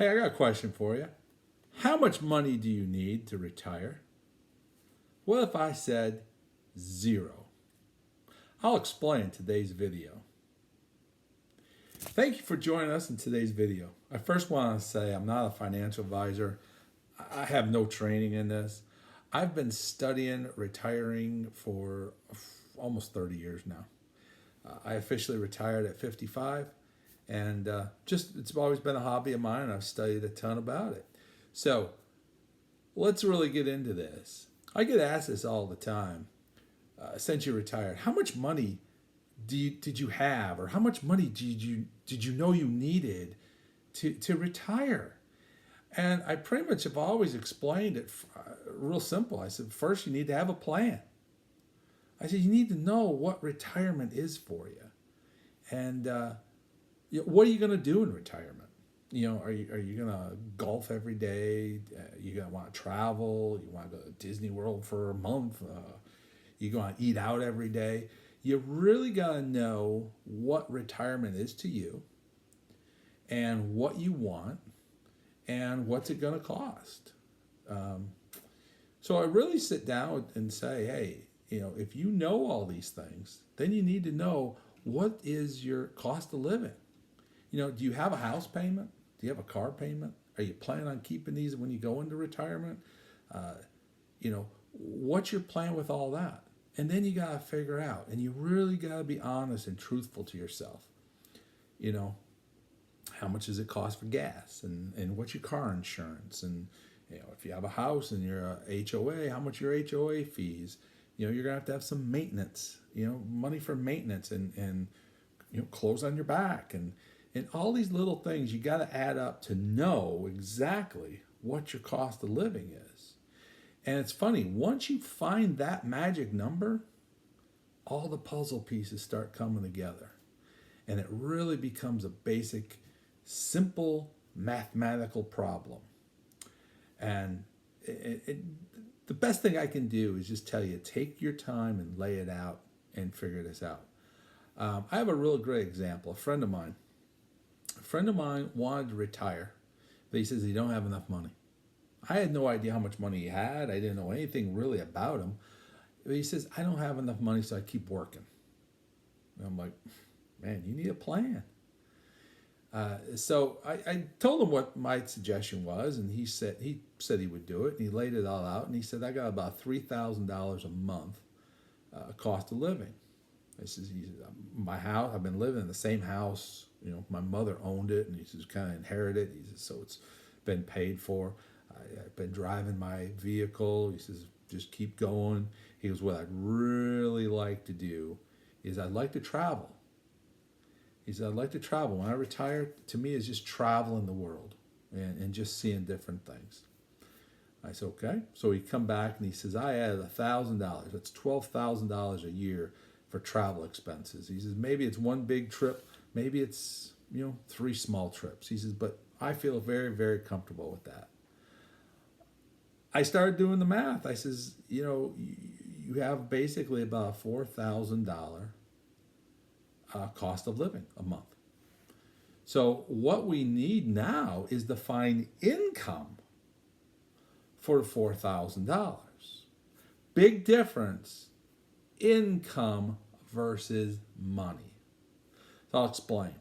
Hey, I got a question for you. How much money do you need to retire? What if I said zero? I'll explain in today's video. Thank you for joining us in today's video. I first want to say I'm not a financial advisor. I have no training in this. I've been studying retiring for almost 30 years now. I officially retired at 55, and just it's always been a hobby of mine, and I've studied a ton about it. So let's really get into this. I get asked this all the time. Since you retired, how much money did you have, or how much money did you know you needed to retire? And I pretty much have always explained it real simple. I said, first you need to have a plan. I said, you need to know what retirement is for you, and what are you going to do in retirement? Are you going to golf every day? You going to want to travel? You want to go to Disney World for a month? You going to eat out every day? You really got to know what retirement is to you, and what you want, and what's it going to cost. So I really sit down and say, hey, if you know all these things, then you need to know what is your cost of living. Do you have a house payment? Do you have a car payment? Are you planning on keeping these when you go into retirement? What's your plan with all that? And then you got to figure out, and you really got to be honest and truthful to yourself. How much does it cost for gas, and what's your car insurance, and if you have a house and you're a HOA, how much your HOA fees? You're gonna have to have some maintenance, money for maintenance, and clothes on your back, and all these little things you got to add up to know exactly what your cost of living is. And it's funny, once you find that magic number, all the puzzle pieces start coming together, and it really becomes a basic, simple mathematical problem. And the best thing I can do is just tell you, take your time and lay it out and figure this out. I have a real great example. A friend of mine wanted to retire, but he says he don't have enough money. I had no idea how much money he had. I didn't know anything really about him. But he says, I don't have enough money, so I keep working. And I'm like, man, you need a plan. So I told him what my suggestion was, and he said he would do it, and he laid it all out, and he said, I got about $3,000 a month cost of living. He says, my house, I've been living in the same house, my mother owned it, and he says, kind of inherited it. He says, so it's been paid for. I've been driving my vehicle. He says, just keep going. He goes, what I'd really like to do is I'd like to travel. He said, I'd like to travel. When I retire, to me, is just traveling the world and just seeing different things. I said, okay. So he come back and he says, I added $1,000. That's $12,000 a year for travel expenses. He says, maybe it's one big trip. Maybe it's, 3 small trips. He says, but I feel very, very comfortable with that. I started doing the math. I says, you have basically about a $4,000 cost of living a month. So what we need now is to find income for the $4,000. Big difference, income versus money. So I'll explain.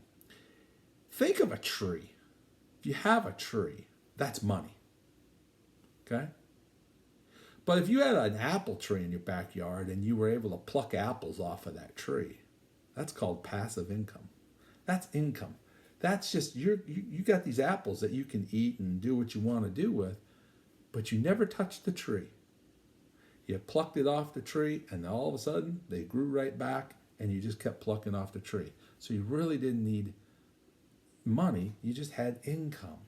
Think of a tree. If you have a tree, that's money. Okay? But if you had an apple tree in your backyard and you were able to pluck apples off of that tree, that's called passive income. That's income. That's just, you got these apples that you can eat and do what you want to do with, but you never touched the tree. You plucked it off the tree, and all of a sudden, they grew right back, and you just kept plucking off the tree. So you really didn't need money. You just had income.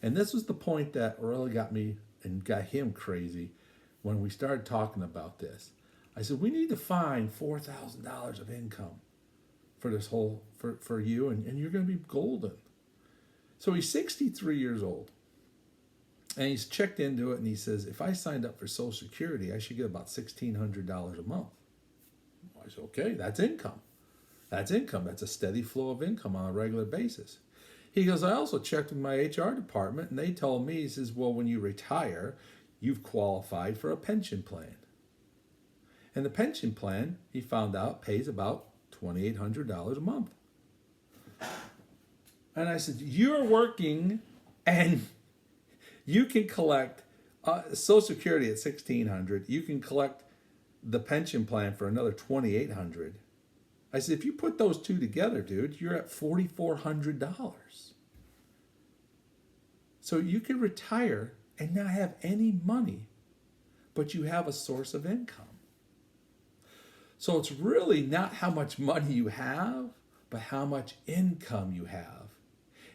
And this was the point that really got me and got him crazy when we started talking about this. I said, we need to find $4,000 of income for this whole, for you, and you're going to be golden. So he's 63 years old, and he's checked into it, and he says, if I signed up for Social Security, I should get about $1,600 a month. I said, okay, that's income. That's income. That's a steady flow of income on a regular basis. He goes, I also checked with my HR department, and they told me, he says, well, when you retire, you've qualified for a pension plan. And the pension plan, he found out, pays about $2,800 a month. And I said, you're working and you can collect Social Security at $1,600. You can collect the pension plan for another $2,800. I said, if you put those two together, dude, you're at $4,400. So you can retire and not have any money, but you have a source of income. So it's really not how much money you have, but how much income you have.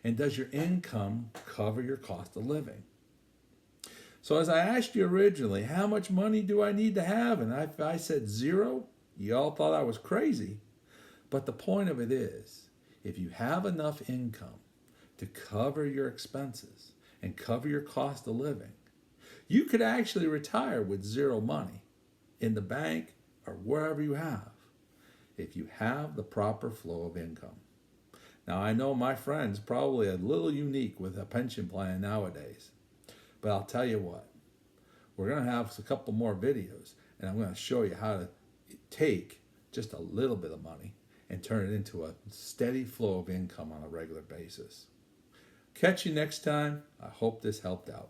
And does your income cover your cost of living? So as I asked you originally, how much money do I need to have? And I said zero. You all thought I was crazy. But the point of it is, if you have enough income to cover your expenses and cover your cost of living, you could actually retire with zero money in the bank or wherever you have, if you have the proper flow of income. Now, I know my friend's probably a little unique with a pension plan nowadays, but I'll tell you what, we're going to have a couple more videos, and I'm going to show you how to take just a little bit of money and turn it into a steady flow of income on a regular basis. Catch you next time. I hope this helped out.